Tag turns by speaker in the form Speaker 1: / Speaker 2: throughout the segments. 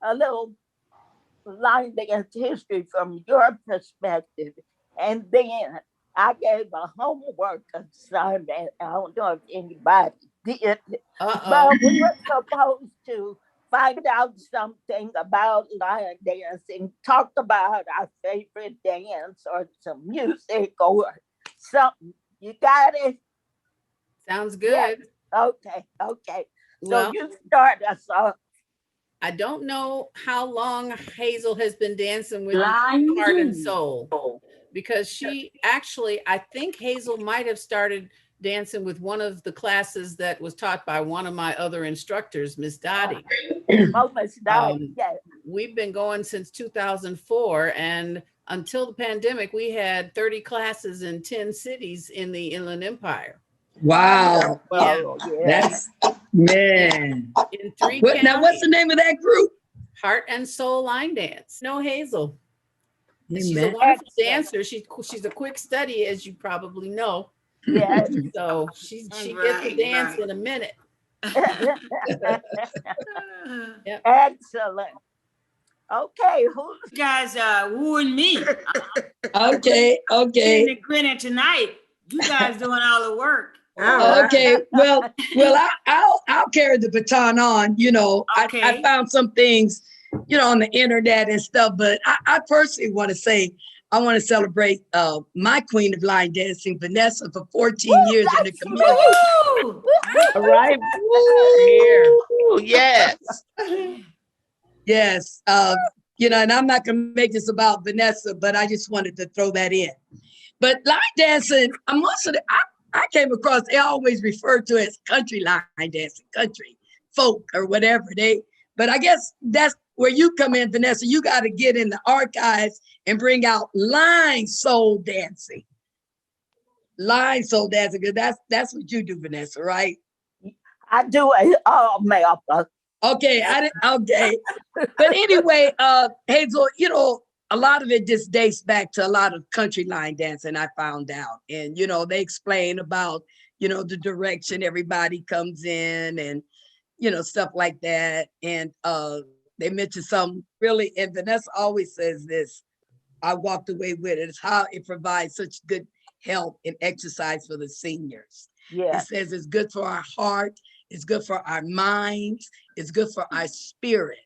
Speaker 1: a little line dance history from your perspective, and then I gave a homework assignment. I don't know if anybody did,
Speaker 2: Uh-oh.
Speaker 1: but we were supposed to find out something about line dancing, talk about our favorite dance or some music or something. You got it?
Speaker 2: Sounds
Speaker 1: Yes.
Speaker 2: good.
Speaker 1: Okay. Okay. So
Speaker 2: Well,
Speaker 1: you start us off.
Speaker 2: I don't know how long Hazel has been dancing with
Speaker 3: Line
Speaker 2: Heart and
Speaker 3: D.
Speaker 2: Soul, because she actually, I think Hazel might have started dancing with one of the classes that was taught by one of my other instructors, Miss
Speaker 1: Uh,
Speaker 2: Dottie.
Speaker 1: Moments died.
Speaker 2: Um,
Speaker 1: Yes.
Speaker 2: we've been going since 2004, and until the pandemic, we had 30 classes in 10 cities in the Inland Empire.
Speaker 4: Wow.
Speaker 2: Yeah,
Speaker 1: Wonderful. Yeah.
Speaker 4: That's man.
Speaker 2: in three
Speaker 4: What now? What's the
Speaker 2: counties.
Speaker 4: name of that group?
Speaker 2: Heart and Soul Line Dance. No, Hazel. She's a
Speaker 4: Amen.
Speaker 2: wonderful
Speaker 1: Excellent.
Speaker 2: dancer. She's a quick study, as you probably know.
Speaker 1: Yes.
Speaker 2: So she gets a
Speaker 3: Right,
Speaker 2: dance
Speaker 3: right.
Speaker 2: in a minute. Yep.
Speaker 1: Excellent. Okay, who's
Speaker 3: You guys wooing me.
Speaker 4: Okay.
Speaker 3: Sitting
Speaker 4: Okay.
Speaker 3: and grinning tonight. You guys doing all the work. All
Speaker 1: uh,
Speaker 3: right.
Speaker 4: Okay. Well, I'll carry the baton on. I
Speaker 3: Okay.
Speaker 4: found some things, on the internet and stuff, but I personally want to say I want to celebrate my queen of line dancing, Vanessa, for
Speaker 1: woo,
Speaker 4: 14 years in the
Speaker 1: that's
Speaker 4: community.
Speaker 1: right.
Speaker 3: Woo!
Speaker 5: All right.
Speaker 2: Here.
Speaker 5: Woo, yes.
Speaker 4: Yes. And I'm not gonna make this about Vanessa, but I just wanted to throw that in. But line dancing, I'm also I came across, they always refer to it as country line dancing, country folk or whatever but I guess that's where you come in, Vanessa. You got to get in the archives and bring out line soul dancing. Line soul dancing, because that's what you do, Vanessa, right?
Speaker 1: I do it. Oh, Melba.
Speaker 4: Okay, I didn't okay. But anyway, Hazel, a lot of it just dates back to a lot of country line dancing I found out. And, they explain about, the direction everybody comes in and, stuff like that. And they mentioned some really, and Vanessa always says this, I walked away with it, is how it provides such good health and exercise for the seniors. It
Speaker 1: Yes.
Speaker 4: says it's good for our heart, it's good for our minds, it's good for our spirit,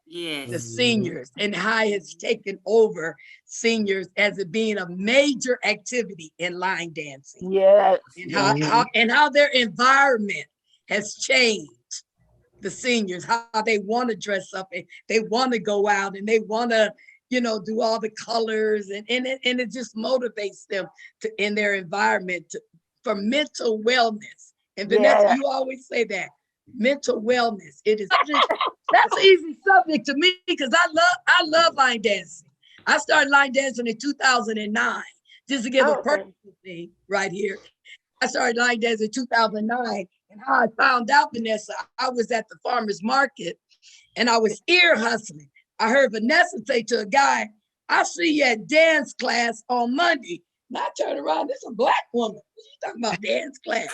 Speaker 4: the
Speaker 3: Yes.
Speaker 4: seniors, and how it's taken over seniors as it being a major activity in line dancing,
Speaker 1: Yes.
Speaker 4: and how,
Speaker 1: Yes.
Speaker 4: how their environment has changed the seniors, how they want to dress up and they want to go out and they want to, do all the colors and it just motivates them to in their environment for mental wellness. And Vanessa,
Speaker 1: Yes.
Speaker 4: you always say that mental wellness. It is that's an easy subject to me because I love line dancing. I started line dancing in 2009. Just to give a
Speaker 1: Okay.
Speaker 4: personal thing right here. I started line dancing in 2009. And how I found out, Vanessa, I was at the farmer's market and I was ear hustling. I heard Vanessa say to a guy, I see you at dance class on Monday. And I turned around, this is a black woman. What are you talking about dance class?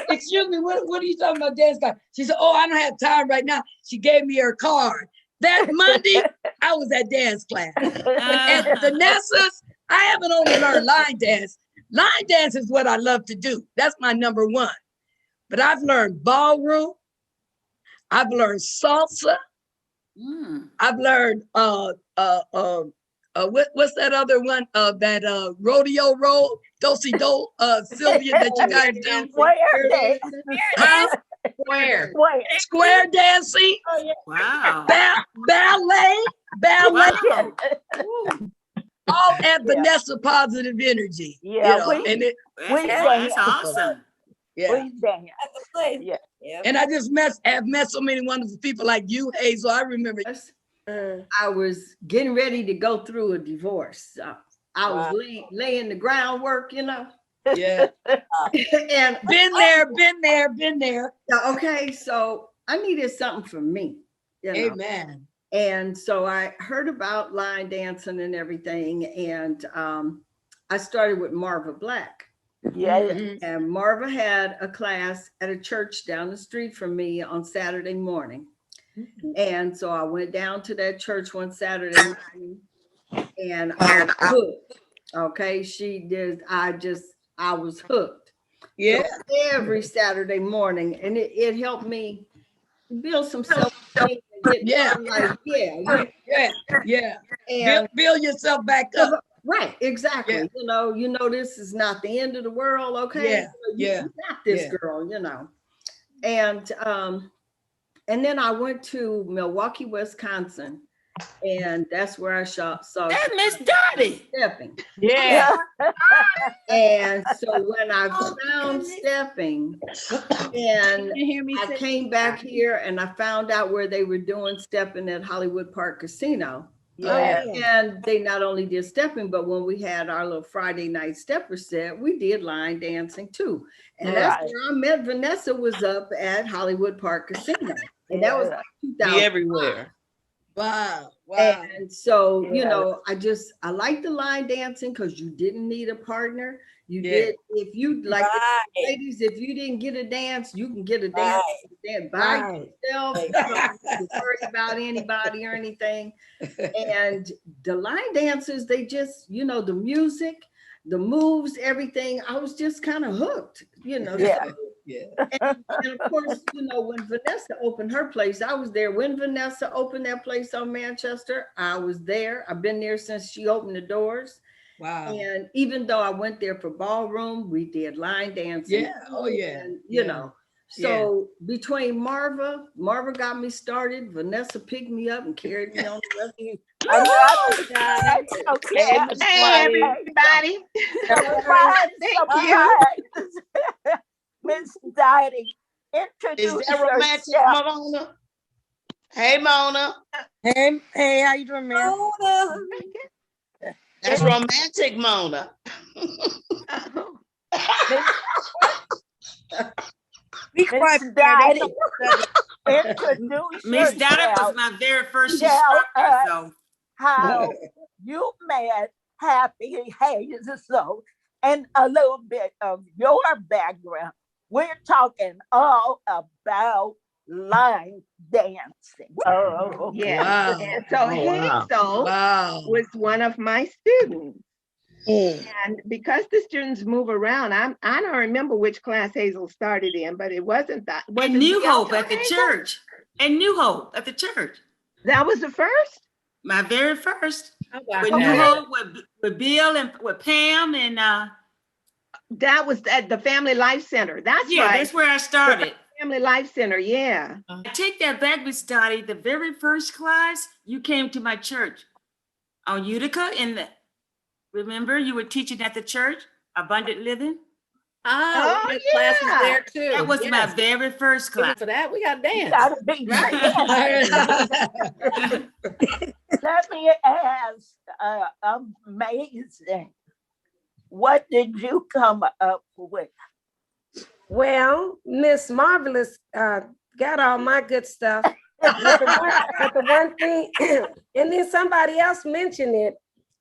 Speaker 4: Excuse me, what are you talking about dance class? She said, oh, I don't have time right now. She gave me her card. That Monday, I was at dance class. And Vanessa's, I haven't only learned line dance. Line dance is what I love to do. That's my number one. But I've learned ballroom. I've learned salsa.
Speaker 3: Mm.
Speaker 4: I've learned what's that other one? That rodeo roll, do-si do, Sylvia, that you guys do.
Speaker 1: Square dance.
Speaker 4: Huh?
Speaker 2: Where?
Speaker 1: Square.
Speaker 4: Square dancing,
Speaker 3: Wow.
Speaker 4: ballet, ballet,
Speaker 3: Wow.
Speaker 4: all at
Speaker 1: Yeah.
Speaker 4: Vanessa Positive Energy.
Speaker 1: Yeah.
Speaker 4: And it,
Speaker 1: We
Speaker 3: That's
Speaker 1: dance.
Speaker 3: awesome.
Speaker 4: yeah.
Speaker 1: We dance. Yeah.
Speaker 4: And I just have met so many wonderful people like you, Hazel. I remember.
Speaker 6: I was getting ready to go through a divorce. I was laying the groundwork,
Speaker 4: Yeah.
Speaker 6: and
Speaker 4: Been there.
Speaker 6: okay, so I needed something for me,
Speaker 4: Amen.
Speaker 6: And so I heard about line dancing and everything, and I started with Marva Black.
Speaker 1: Yeah.
Speaker 4: Mhm.
Speaker 6: And Marva had a class at a church down the street from me on Saturday morning. And so I went down to that church one Saturday morning and I was hooked. Okay, she did. I was hooked.
Speaker 4: Yeah.
Speaker 6: So every Saturday morning, and it helped me build some self-esteem and get
Speaker 4: Yeah.
Speaker 6: like, yeah,
Speaker 4: Yeah. Yeah.
Speaker 6: and
Speaker 4: Build yourself back up.
Speaker 6: right, exactly.
Speaker 4: Yeah.
Speaker 6: You know, this is not the end of the world, okay?
Speaker 4: Yeah, yeah,
Speaker 6: You got this,
Speaker 4: yeah.
Speaker 6: girl, you know. And then I went to Milwaukee, Wisconsin, and that's where I saw
Speaker 3: That's Miss Dottie.
Speaker 6: stepping.
Speaker 5: Yeah.
Speaker 6: And so when I found stepping, and
Speaker 5: You hear me
Speaker 6: I
Speaker 5: say?
Speaker 6: came back here and I found out where they were doing stepping at Hollywood Park Casino.
Speaker 1: Yeah.
Speaker 6: And they not only did stepping, but when we had our little Friday night stepper set, we did line dancing too. And that's
Speaker 1: Right.
Speaker 6: where I met Vanessa, was up at Hollywood Park Casino. And that was
Speaker 1: Yeah.
Speaker 6: like
Speaker 5: Be
Speaker 6: 2000.
Speaker 5: everywhere.
Speaker 4: Wow. Wow.
Speaker 6: And so, you
Speaker 1: Yeah.
Speaker 6: know, I like the line dancing because you didn't need a partner. You
Speaker 4: Yeah.
Speaker 6: did, if you like,
Speaker 7: Right.
Speaker 6: ladies, if you didn't get a dance, you can get a dance by
Speaker 7: Right.
Speaker 6: yourself. You don't have to worry about anybody or anything. And the line dancers, they just, you know, the music, the moves, everything. I was just kind of hooked, you know.
Speaker 1: Yeah.
Speaker 4: Yeah.
Speaker 6: And of course, you know, when Vanessa opened her place, I was there. When Vanessa opened that place on Manchester, I was there. I've been there since she opened the doors.
Speaker 4: Wow.
Speaker 6: And even though I went there for ballroom, we did line dancing.
Speaker 4: Yeah. Oh, yeah.
Speaker 6: And, you
Speaker 4: Yeah.
Speaker 6: know, so between Marva got me started. Vanessa picked me up and carried me on the rest of you.
Speaker 1: That's okay.
Speaker 5: Hey, everybody.
Speaker 1: Surprise,
Speaker 5: Thank you.
Speaker 1: surprise. Miss Dottie, introduce
Speaker 5: Is that romantic,
Speaker 1: yourself.
Speaker 5: Mona? Hey, Mona.
Speaker 7: Hey, how you doing, man?
Speaker 5: That's romantic, Mona.
Speaker 7: Be quiet,
Speaker 1: Miss Dottie, introduce
Speaker 3: Miss Dottie was
Speaker 1: yourself.
Speaker 3: my very first
Speaker 1: Tell
Speaker 3: instructor.
Speaker 1: us
Speaker 3: So
Speaker 1: how you met Happy Hazel and a little bit of your background. We're talking all about line dancing. Oh,
Speaker 8: Yeah.
Speaker 4: Wow.
Speaker 8: And so
Speaker 5: Oh, wow.
Speaker 8: Hazel
Speaker 4: Wow.
Speaker 8: was one of my students. And because the students move around, I don't remember which class Hazel started in, but it wasn't that.
Speaker 3: in
Speaker 8: wasn't
Speaker 3: New
Speaker 8: the
Speaker 3: Hope
Speaker 8: other
Speaker 3: at the
Speaker 8: Hazel?
Speaker 3: church. In New Hope at the church.
Speaker 8: That was the first?
Speaker 3: My very first.
Speaker 2: How about
Speaker 3: With New
Speaker 2: that?
Speaker 3: Hope, with Bill and with Pam and
Speaker 8: That was at the Family Life Center. That's
Speaker 3: yeah,
Speaker 8: right.
Speaker 3: that's where I started.
Speaker 8: Family Life Center, yeah.
Speaker 3: I take that back, Miss Dottie. The very first class, you came to my church on Utica remember you were teaching at the church, Abundant Living?
Speaker 2: Ah, we
Speaker 8: Oh,
Speaker 2: had classes
Speaker 8: yeah.
Speaker 2: there too.
Speaker 3: That was my
Speaker 2: Yes.
Speaker 3: very first
Speaker 2: Give it
Speaker 3: class.
Speaker 2: for that. We got to
Speaker 1: you
Speaker 2: dance.
Speaker 1: gotta be Let me ask, amazing. What did you come up with?
Speaker 7: Well, Miss Marvelous got all my good stuff. But the one thing, and then somebody else mentioned it,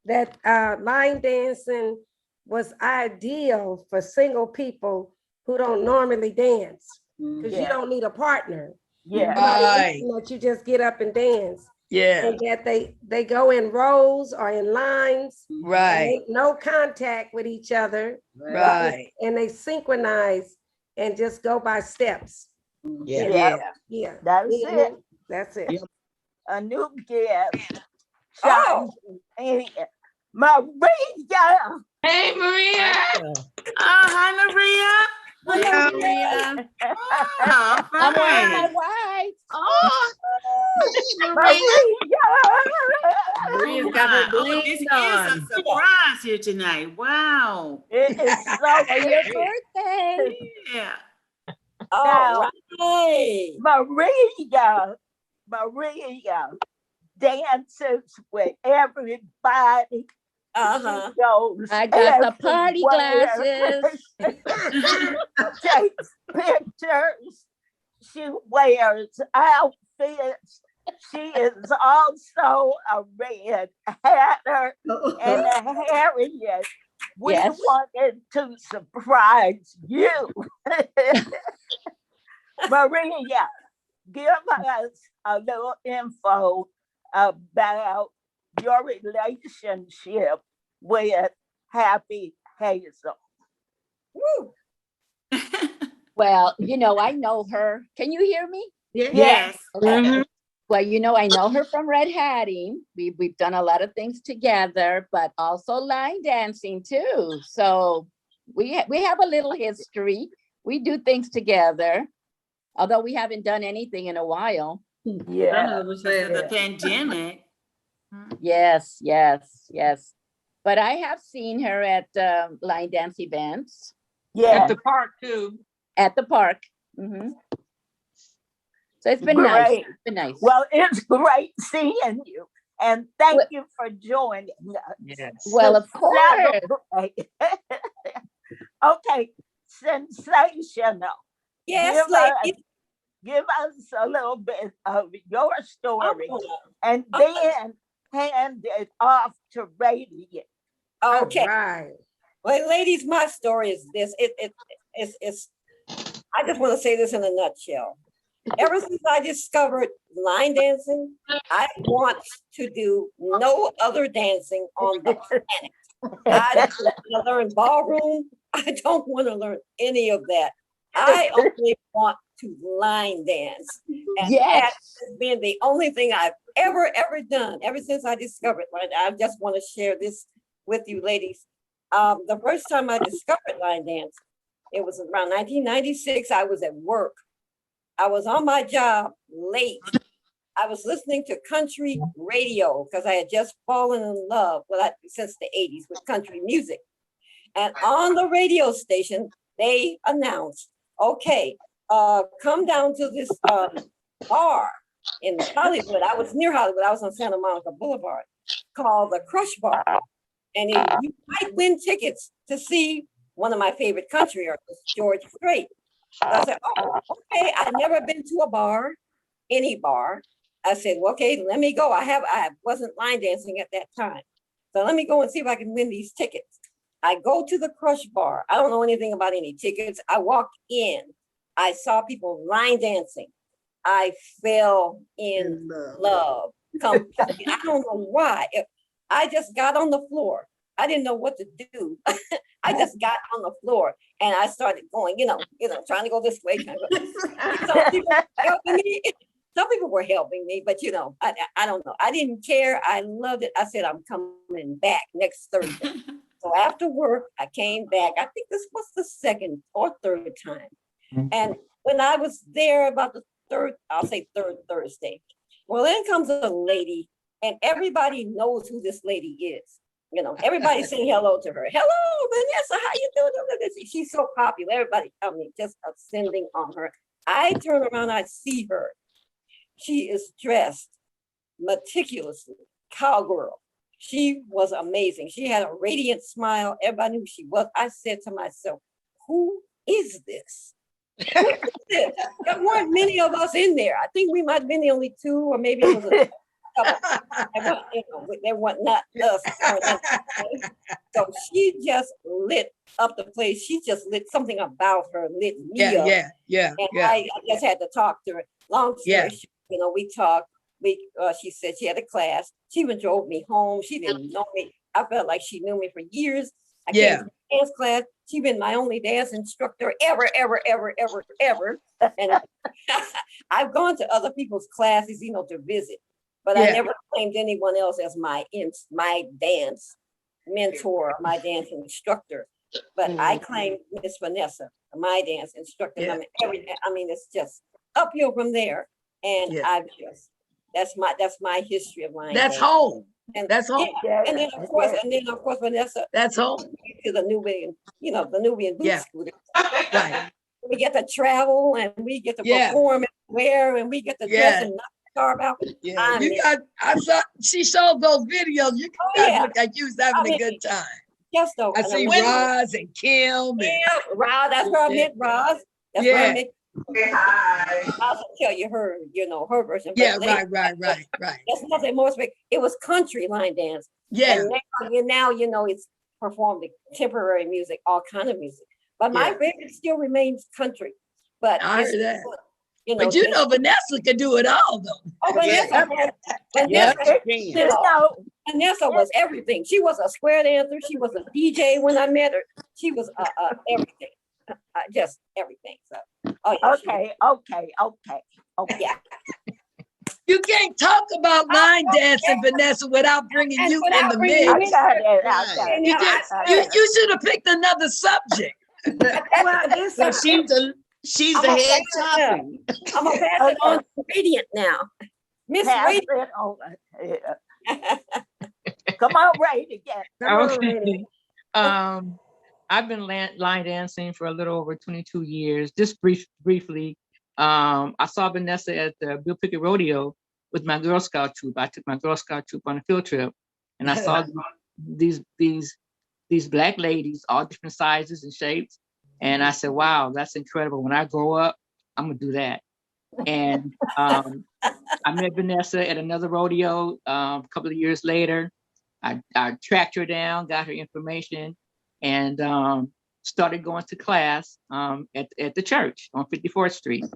Speaker 7: that line dancing was ideal for single people who don't normally dance, because you
Speaker 1: Yeah.
Speaker 7: don't need a partner.
Speaker 1: Yeah.
Speaker 4: Right.
Speaker 7: That you just get up and dance.
Speaker 4: Yeah.
Speaker 7: And that they go in rows or in lines,
Speaker 4: Right.
Speaker 7: make no contact with each other,
Speaker 4: Right.
Speaker 7: and they synchronize and just go by steps.
Speaker 5: Yeah.
Speaker 1: Yeah.
Speaker 7: Yeah,
Speaker 1: That's
Speaker 7: Mhm.
Speaker 1: it.
Speaker 7: That's it.
Speaker 5: Yep.
Speaker 1: A new guest.
Speaker 7: Oh.
Speaker 1: Maria.
Speaker 5: Hey, Maria.
Speaker 3: Hi, Maria.
Speaker 2: Hey, Maria.
Speaker 3: Oh,
Speaker 5: I'm on
Speaker 3: fine.
Speaker 5: my wife. Oh, hey, Maria.
Speaker 2: Maria's got her
Speaker 3: Oh,
Speaker 2: bling
Speaker 3: this is
Speaker 2: on.
Speaker 3: a surprise here tonight. Wow.
Speaker 1: It is so
Speaker 5: Your
Speaker 1: good.
Speaker 5: birthday.
Speaker 3: Yeah.
Speaker 1: Now,
Speaker 7: Hey.
Speaker 1: Maria dances with everybody.
Speaker 7: Uh-huh.
Speaker 1: She goes
Speaker 5: I got the party
Speaker 1: everywhere.
Speaker 5: glasses.
Speaker 1: Takes pictures. She wears outfits. She is also a red hatter and a Harriet. We
Speaker 5: Yes.
Speaker 1: wanted to surprise you. Maria, give us a little info about your relationship with Happy Hazel.
Speaker 9: Woo. Well, I know her. Can you hear me?
Speaker 6: Yeah.
Speaker 3: Yes.
Speaker 9: Okay. Well, I know her from Red Hatting. We've done a lot of things together, but also line dancing too. So we have a little history. We do things together, although we haven't done anything in a while.
Speaker 1: Yeah.
Speaker 3: Because of the pandemic.
Speaker 9: Yes, yes, yes. But I have seen her at line dance events
Speaker 1: Yeah.
Speaker 5: At the park too.
Speaker 9: at the park. So it's been nice.
Speaker 1: Great.
Speaker 9: It's been nice.
Speaker 1: Well, it's great seeing you. And thank
Speaker 9: Well-
Speaker 1: you for joining us.
Speaker 5: Yes.
Speaker 9: Well,
Speaker 1: to
Speaker 9: of course.
Speaker 1: celebrate. Okay, sensational.
Speaker 9: Yes,
Speaker 1: Give us,
Speaker 9: ladies.
Speaker 1: give us a little bit of your story
Speaker 9: Oh,
Speaker 1: and then hand it off to Radiant.
Speaker 9: okay.
Speaker 7: Right.
Speaker 9: Well, ladies, my story is this. It's I just want to say this in a nutshell. Ever since I discovered line dancing, I want to do no other dancing on the planet. I don't want to learn ballroom. I don't want to learn any of that. I only want to line dance. And that has been the only thing I've ever done ever since I discovered line. I just want to share this with you ladies. The first time I discovered line dance, it was around 1996. I was at work. I was on my job late. I was listening to country radio because I had just fallen in love, since the 80s with country music. And on the radio station, they announced, okay, come down to this bar in Hollywood. I was near Hollywood. I was on Santa Monica Boulevard, called the Crush Bar. And you might win tickets to see one of my favorite country artists, George Strait. So I said, oh, okay. I'd never been to a bar, any bar. I said, well, okay, let me go. I wasn't line dancing at that time. So let me go and see if I can win these tickets. I go to the Crush Bar. I don't know anything about any tickets. I walked in. I saw people line dancing. I fell in love. Completely. I don't know why. I just got on the floor. I didn't know what to do. I just got on the floor and I started going, trying to go this way. Trying to go. Some people were helping me. Some people were helping me, but I don't know. I didn't care. I loved it. I said, I'm coming back next Thursday. So after work, I came back. I think this was the second or third time. And when I was there about the third Thursday, well, then comes a lady and everybody knows who this lady is. Everybody's saying hello to her. Hello, Vanessa, how you doing? She's so popular. Everybody, just ascending on her. I turn around, I see her. She is dressed meticulously, cowgirl. She was amazing. She had a radiant smile. Everybody knew who she was. I said to myself, who is this? Who is this? There weren't many of us in there. I think we might have been the only two, or maybe it was a couple. They weren't not us. So she just lit up the place. She just lit something about her, lit me up. And I just had to talk to her. Long story short, we talked. She said she had a class. She even drove me home. She didn't know me. I felt like she knew me for years. I came to dance class. She's been my only dance instructor ever. And I've gone to other people's classes, to visit, but I never claimed anyone else as my dance mentor, my dance instructor. But I claimed Miss Vanessa, my dance instructor. I mean, it's just uphill from there. And that's my history of line.
Speaker 4: That's home.
Speaker 9: And
Speaker 4: that's home.
Speaker 9: And then of course, Vanessa.
Speaker 4: That's home.
Speaker 9: To the Nubian, the Nubian boot scooter.
Speaker 4: Right.
Speaker 9: We get to travel and we get to perform and wear and we get to dress and not carve out.
Speaker 4: I saw she showed those videos. You guys look like you was having a good time.
Speaker 9: Yes, though.
Speaker 4: I see Roz and Kim.
Speaker 9: Roz, that's where I met Roz. That's where I met. I'll tell you her, her version. Right. That's nothing more special. It was country line dance.
Speaker 4: Yeah.
Speaker 9: And now it's performed contemporary music, all kind of music. But my favorite still remains country. But
Speaker 4: But you know, Vanessa could do it all, though.
Speaker 9: Oh, Vanessa,
Speaker 5: Yes,
Speaker 9: Vanessa,
Speaker 5: she can.
Speaker 9: you know, Vanessa was everything. She was a square dancer. She was a DJ when I met her. She was everything, just everything. So, oh yeah.
Speaker 1: Okay.
Speaker 9: Yeah.
Speaker 4: You can't talk about line dancing, Vanessa, without bringing
Speaker 9: And
Speaker 4: you in
Speaker 9: without
Speaker 4: the
Speaker 9: bringing you
Speaker 4: mix.
Speaker 1: I got it.
Speaker 9: And,
Speaker 4: You should have picked another subject.
Speaker 7: Well, it's
Speaker 5: So she's
Speaker 9: I'm
Speaker 5: the
Speaker 9: gonna
Speaker 5: head
Speaker 9: pass it
Speaker 5: topping.
Speaker 9: I'm gonna pass it on to Radiant now. Miss
Speaker 1: Pass
Speaker 9: Radiant.
Speaker 1: it on. Come on, Ray, again.
Speaker 7: come on,
Speaker 10: Okay.
Speaker 7: lady.
Speaker 10: I've been line dancing for a little over 22 years. Just briefly, I saw Vanessa at the Bill Pickett Rodeo with my Girl Scout troop. I took my Girl Scout troop on a field trip, and I saw these Black ladies, all different sizes and shapes, and I said, "Wow, that's incredible. When I grow up, I'm gonna do that." And I met Vanessa at another rodeo a couple of years later. I tracked her down, got her information, and started going to class at the church on 54th Street.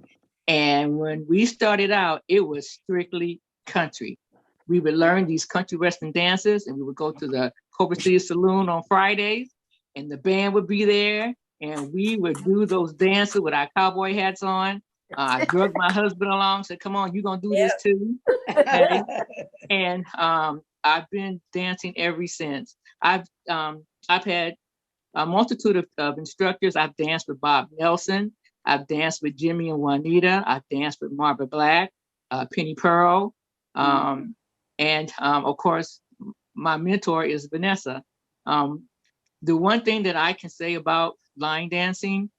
Speaker 10: And when we started out, it was strictly country. We would learn these country western dances, and we would go to the Cobra City Saloon on Fridays, and the band would be there, and we would do those dances with our cowboy hats on. I drug my husband along, said, "Come on, you're gonna do this too." Okay? And I've been dancing ever since. I've had a multitude of instructors. I've danced with Bob Nelson. I've danced with Jimmy and Juanita. I've danced with Marva Black, Penny Pearl, and of course, my mentor is Vanessa. The one thing that I can say about line dancing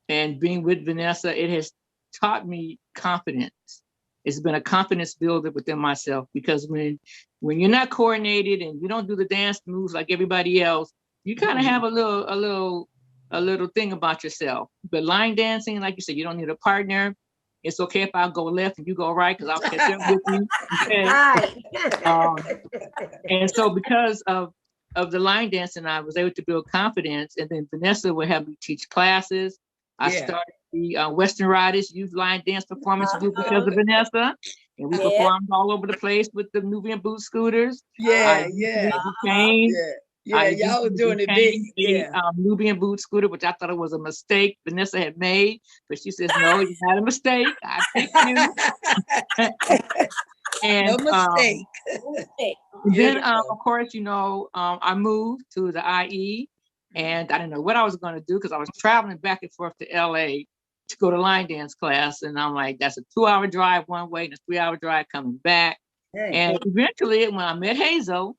Speaker 10: and being with Vanessa, it has taught me confidence. It's been a confidence builder within myself, because when you're not coordinated and you don't do the dance moves like everybody else, you kind of have a little thing about yourself. But line dancing, like you said, you don't need a partner. It's okay if I go left and you go right, because I'll catch up with you. Okay.
Speaker 7: Right.
Speaker 10: And so because of the line dancing, I was able to build confidence. And then Vanessa would have me teach classes. I started the Western Riders Youth Line Dance Performance Group because of Vanessa. And we performed all over the place with the Nubian boot scooters.
Speaker 4: Yeah. Y'all was doing it big.
Speaker 10: Nubian boot scooter, which I thought it was a mistake Vanessa had made, but she says, "No, it's not a mistake. I picked you." And
Speaker 4: no mistake.
Speaker 10: Then, of course, I moved to the IE, and I didn't know what I was going to do, because I was traveling back and forth to LA to go to line dance class. And I'm like, that's a 2-hour drive one way and a 3-hour drive coming back. And eventually, when I met Hazel,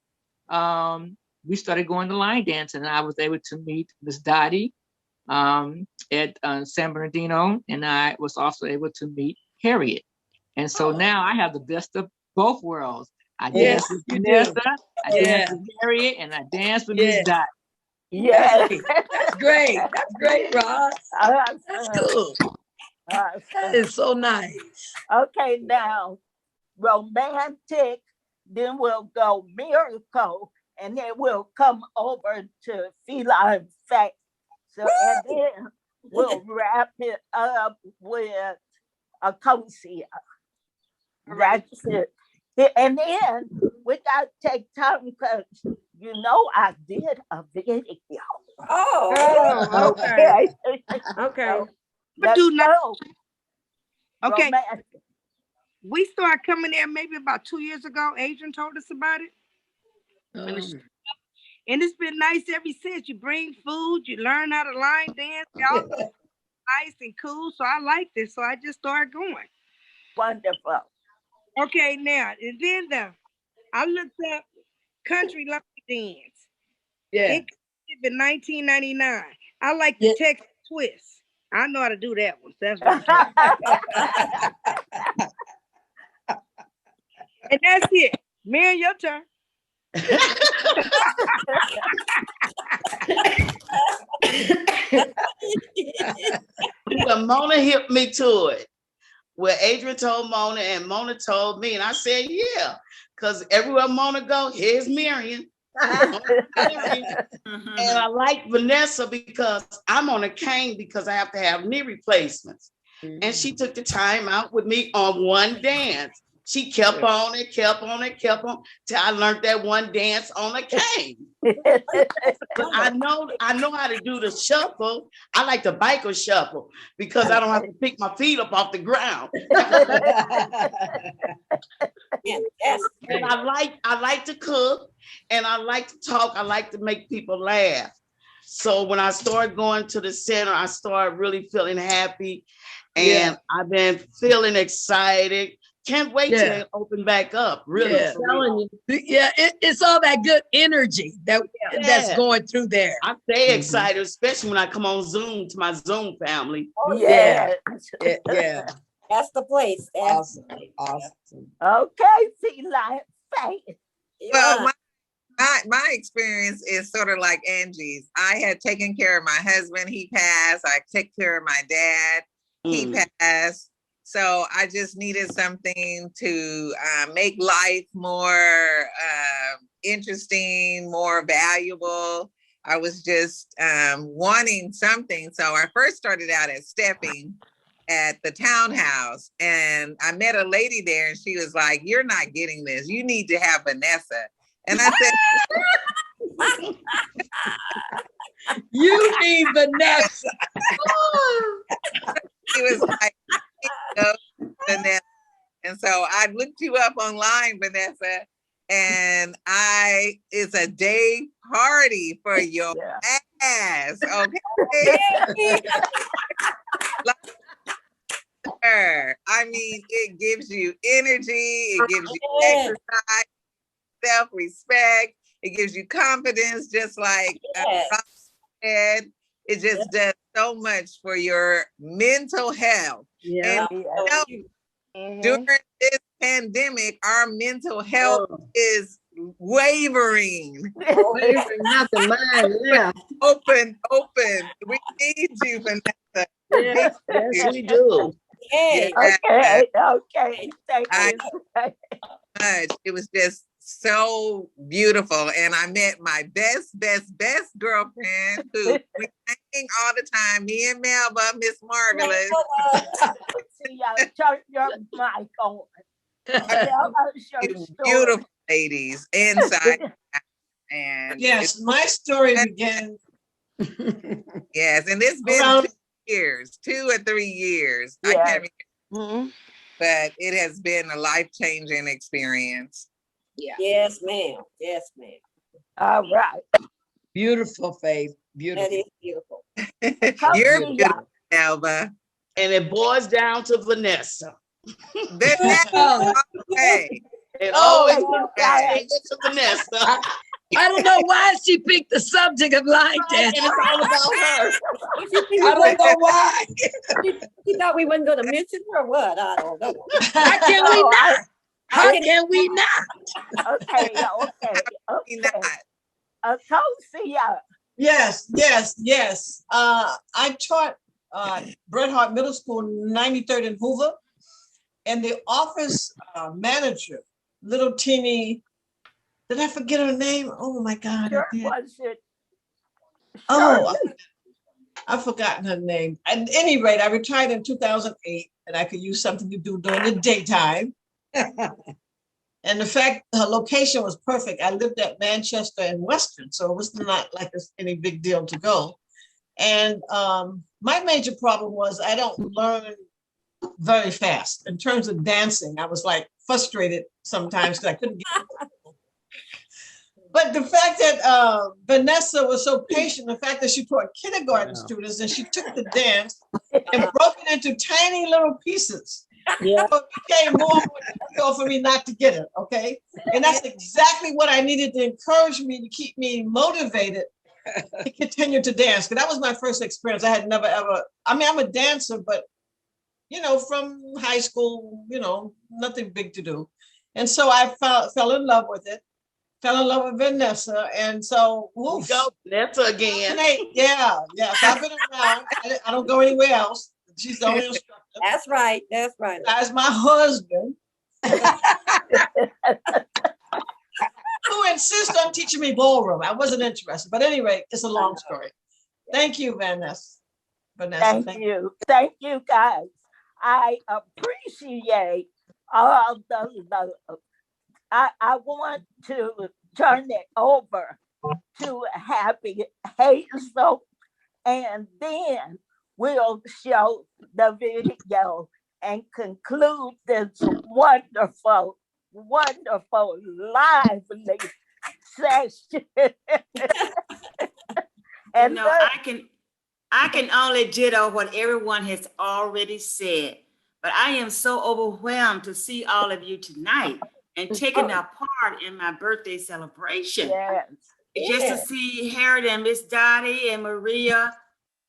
Speaker 10: we started going to line dance, and I was able to meet Miss Dottie at San Bernardino, and I was also able to meet Harriet. And so now I have the best of both worlds. I dance with Vanessa, I dance with Harriet, and I dance with Miss Dottie.
Speaker 1: Yeah.
Speaker 4: That's great. That's great, Ross. That's cool. That is so nice.
Speaker 1: Okay, now romantic, then we'll go miracle, and then we'll come over to feline fact. So, and then we'll wrap it up with a cozy. That's it. And then we got to take time, because I did a video.
Speaker 7: Oh, okay. Okay.
Speaker 1: Let's go.
Speaker 11: Okay.
Speaker 1: Romantic.
Speaker 11: We started coming there maybe about 2 years ago. Adrian told us about it. And it's been nice ever since. You bring food, you learn how to line dance. Y'all nice and cool. So I like this. So I just started going.
Speaker 1: Wonderful.
Speaker 11: Okay, now, and then I looked up country line dance.
Speaker 4: Yeah.
Speaker 11: It in 1999. I like the Texas twist. I know how to do that one. So that's what I'm and that's it. Man, your turn.
Speaker 5: Well, Mona hipped me to it. Well, Adrian told Mona, and Mona told me, and I said, yeah, because everywhere Mona go, here's Marion. And I like Vanessa because I'm on a cane because I have to have knee replacements. And she took the time out with me on one dance. She kept on and kept on and kept on till I learned that one dance on a cane. But I know how to do the shuffle. I like the biker shuffle because I don't have to pick my feet up off the ground. And I like to cook, and I like to talk. I like to make people laugh. So when I started going to the center, I started really feeling happy, and I've been feeling excited. Can't wait till it open back up. Really, for real.
Speaker 4: It's all that good energy that's going through there.
Speaker 5: I stay excited, especially when I come on Zoom to my Zoom family.
Speaker 4: Yeah.
Speaker 9: That's the place.
Speaker 4: Awesome.
Speaker 1: Okay, Feline Faith.
Speaker 12: Well, my experience is sort of like Angie's. I had taken care of my husband. He passed. I took care of my dad. He passed. So I just needed something to make life more interesting, more valuable. I was just wanting something. So I first started out at stepping at the townhouse, and I met a lady there, and she was like, "You're not getting this. You need to have Vanessa." And I said,
Speaker 4: "You need Vanessa."
Speaker 12: He was like, Vanessa. And so I looked you up online, Vanessa, and it's a day party for your ass. Okay. I mean, it gives you energy, it gives you exercise, self-respect, it gives you confidence, just like Rob said. It just does so much for your mental health. And during this pandemic, our mental health is wavering.
Speaker 6: Wavering, not the mind left.
Speaker 12: Open. We need you, Vanessa.
Speaker 5: Yes, we do.
Speaker 1: Okay. Thank you.
Speaker 12: It was just so beautiful, and I met my best girlfriend who we hang all the time. Me and Melba, Miss Marvelous.
Speaker 1: Turn your mic on.
Speaker 12: Beautiful ladies inside. And
Speaker 13: yes, my story began.
Speaker 12: Yes, and it's been 2 or 3 years. I can't remember. But it has been a life-changing experience.
Speaker 9: Yeah. Yes, ma'am. Yes, ma'am.
Speaker 1: All right.
Speaker 4: Beautiful, Faith. Beautiful.
Speaker 9: That is beautiful.
Speaker 12: You're beautiful, Elba.
Speaker 5: And it boils down to Vanessa.
Speaker 12: Vanessa.
Speaker 5: It always comes down to Vanessa.
Speaker 4: I don't know why she picked the subject of line dancing.
Speaker 5: It's all about her.
Speaker 4: I don't know why.
Speaker 9: You thought we wasn't going to mention her or what? I don't know.
Speaker 4: How can we not? How can we not?
Speaker 1: Okay. Tosia.
Speaker 13: Yes. I taught Bret Hart Middle School, 93rd and Hoover, and the office manager, little teeny. Did I forget her name? Oh my God! I've forgotten her name. At any rate, I retired in 2008, and I could use something to do during the daytime. And the fact her location was perfect. I lived at Manchester and Western, so it was not like any big deal to go. And my major problem was I don't learn very fast. In terms of dancing, I was like frustrated sometimes because I couldn't get it. But the fact that Vanessa was so patient, the fact that she taught kindergarten students and she took the dance and broke it into tiny little pieces. Yeah. So it became more and more difficult for me not to get it, okay? And that's exactly what I needed to encourage me to keep me motivated to continue to dance. Because that was my first experience. I had never ever, I'm a dancer, but from high school, nothing big to do. And so I fell in love with it. Fell in love with Vanessa, and so woof.
Speaker 5: Go Vanessa again.
Speaker 13: Yeah. So I've been around. I don't go anywhere else. She's the only instructor.
Speaker 9: That's right.
Speaker 13: As my husband, who insists on teaching me ballroom. I wasn't interested, but anyway, it's a long story. Thank you, Vanessa.
Speaker 1: Thank you, guys. I appreciate all the love. I want to turn it over to Happy Hazel, and then we'll show the video and conclude this wonderful, wonderful, lively session.
Speaker 3: You know, I can only ditto what everyone has already said, but I am so overwhelmed to see all of you tonight and taking a part in my birthday celebration.
Speaker 1: Yes.
Speaker 3: Just to see Harriet and Miss Dottie and Maria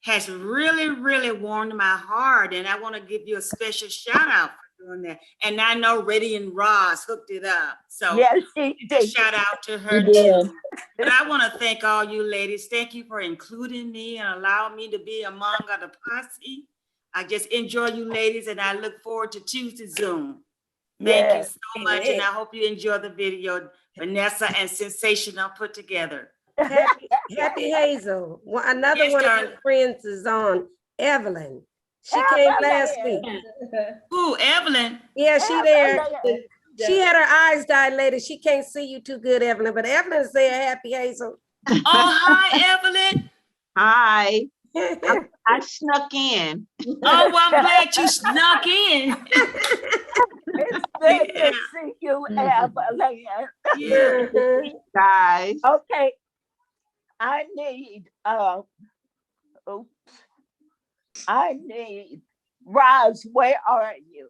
Speaker 3: has really, really warmed my heart. And I want to give you a special shout out for doing that. And I know Reddy and Roz hooked it up. So
Speaker 1: yes, she did.
Speaker 3: Shout out to her too. But I want to thank all you ladies. Thank you for including me and allowing me to be among the posse. I just enjoy you ladies and I look forward to Tuesday Zoom. Thank you so much. And I hope you enjoy the video Vanessa and Sensational put together.
Speaker 7: Happy Hazel. Another one of my friends is on, Evelyn. She came last week.
Speaker 3: Who, Evelyn?
Speaker 7: Yeah, she there. She had her eyes dilated. She can't see you too good, Evelyn, but Evelyn said Happy Hazel.
Speaker 3: Oh, hi, Evelyn.
Speaker 14: Hi. I snuck in.
Speaker 3: Oh, well, I'm glad you snuck in.
Speaker 1: It's good to see you, Evelyn.
Speaker 3: Yeah.
Speaker 14: Guys.
Speaker 1: Okay. I need Roz, where are you?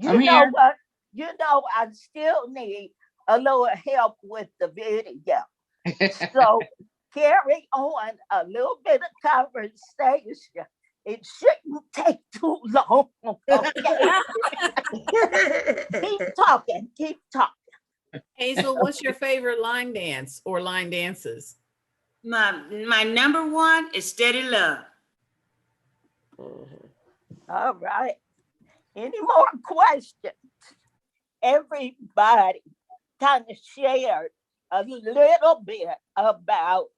Speaker 10: I'm
Speaker 1: know
Speaker 10: here.
Speaker 1: what? You know, I still need a little help with the video. So carry on a little bit of conversation. It shouldn't take too long. Okay? Keep talking.
Speaker 2: Hazel, what's your favorite line dance or line dances?
Speaker 3: My number one is Steady Love.
Speaker 1: All right. Any more questions? Everybody kind of shared a little bit about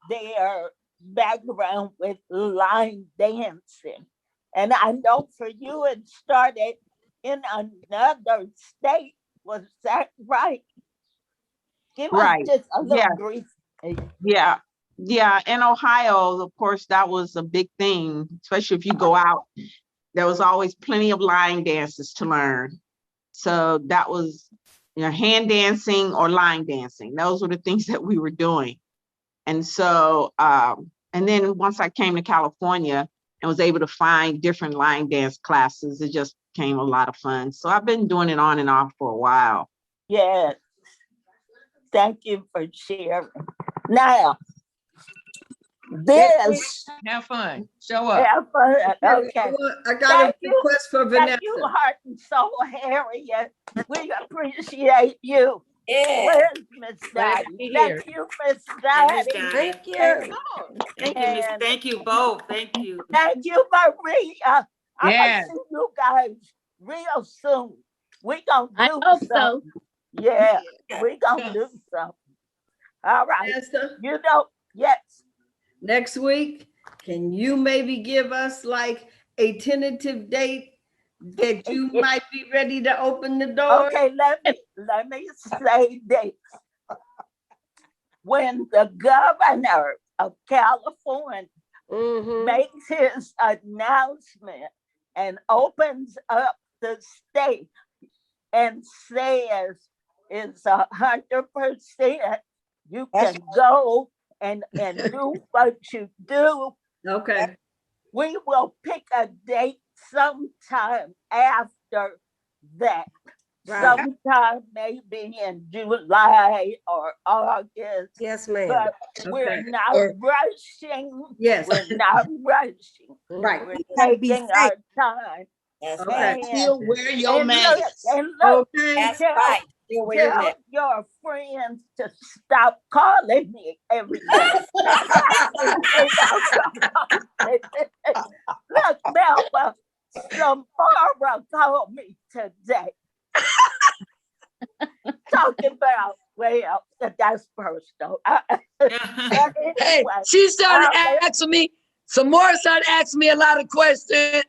Speaker 1: their background with line dancing. And I know for you it started in another state. Was that right? Give us just a little brief.
Speaker 14: Yeah. In Ohio, of course, that was a big thing, especially if you go out. There was always plenty of line dances to learn. So that was, hand dancing or line dancing. Those were the things that we were doing. And so, and then once I came to California and was able to find different line dance classes, it just became a lot of fun. So I've been doing it on and off for a while.
Speaker 1: Yes. Thank you for sharing. Now, this.
Speaker 13: Have fun. Show up.
Speaker 1: Have fun. Okay.
Speaker 6: I got a request for Vanessa.
Speaker 1: Thank you, Heart and Soul, Harriet. We appreciate you.
Speaker 9: Yeah.
Speaker 1: Where's Miss Dottie? Thank you, Miss Dottie.
Speaker 3: Thank
Speaker 7: you.
Speaker 3: Thank you both. Thank you.
Speaker 1: Thank you, Maria. I'm
Speaker 10: Yes.
Speaker 1: gonna see you guys real soon. We gonna do
Speaker 15: I hope so.
Speaker 1: something. Yeah, we gonna do something. All right.
Speaker 6: Vanessa,
Speaker 1: Yes.
Speaker 6: next week, can you maybe give us like a tentative date that you might be ready to open the door?
Speaker 1: Okay, let me say this. When the governor of California makes his announcement and opens up the state and says it's 100%, you can go and do what you do.
Speaker 6: Okay.
Speaker 1: We will pick a date sometime after that.
Speaker 7: Right.
Speaker 1: Sometime maybe in July or August.
Speaker 7: Yes, ma'am.
Speaker 1: But we're not rushing.
Speaker 6: Yes.
Speaker 1: We're not rushing.
Speaker 6: Right.
Speaker 1: We're
Speaker 6: Gotta be
Speaker 1: taking
Speaker 6: safe.
Speaker 1: our time.
Speaker 9: That's
Speaker 6: Okay.
Speaker 9: right.
Speaker 5: Still wear your
Speaker 1: And
Speaker 5: mask.
Speaker 1: look,
Speaker 6: Okay.
Speaker 9: That's right. Still wear your
Speaker 1: tell
Speaker 9: mask.
Speaker 1: your friends to stop calling me every day. Look, Melba, Samara called me today. Talking about, well, that's personal.
Speaker 4: Hey, she started asking me, Samora started asking me a lot of questions.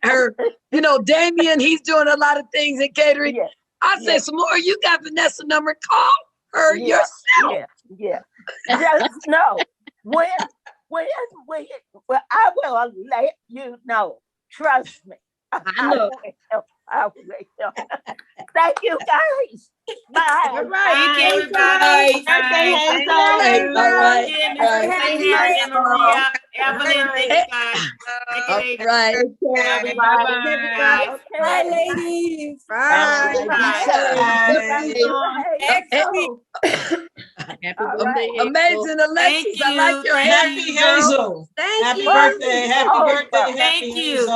Speaker 4: Damien, he's doing a lot of things in catering.
Speaker 1: Yeah.
Speaker 4: I said, Samora, you got Vanessa number, call her yourself.
Speaker 1: Yeah. Just know when well, I will let you know. Trust me.
Speaker 6: I know.
Speaker 1: I will. Thank you guys. Bye.
Speaker 6: All right.
Speaker 3: Thank you, everybody.
Speaker 14: Birthday,
Speaker 3: Thank
Speaker 14: Hazel.
Speaker 3: you.
Speaker 4: All right.
Speaker 3: Again,
Speaker 4: All right.
Speaker 3: Mr. Harrison, Maria, Evelyn, thank you guys.
Speaker 4: All
Speaker 3: Thank you,
Speaker 4: right.
Speaker 3: everybody.
Speaker 6: Bye.
Speaker 9: Bye, ladies.
Speaker 7: Bye.
Speaker 3: Bye.
Speaker 10: Happy birthday, Hazel.
Speaker 4: Amazing, Alexis. I like your
Speaker 3: Thank
Speaker 4: hair.
Speaker 3: you.
Speaker 13: Happy Hazel.
Speaker 7: Thank
Speaker 13: Happy
Speaker 7: you.
Speaker 13: birthday. Happy birthday. Happy
Speaker 3: Thank you.
Speaker 13: Hazel.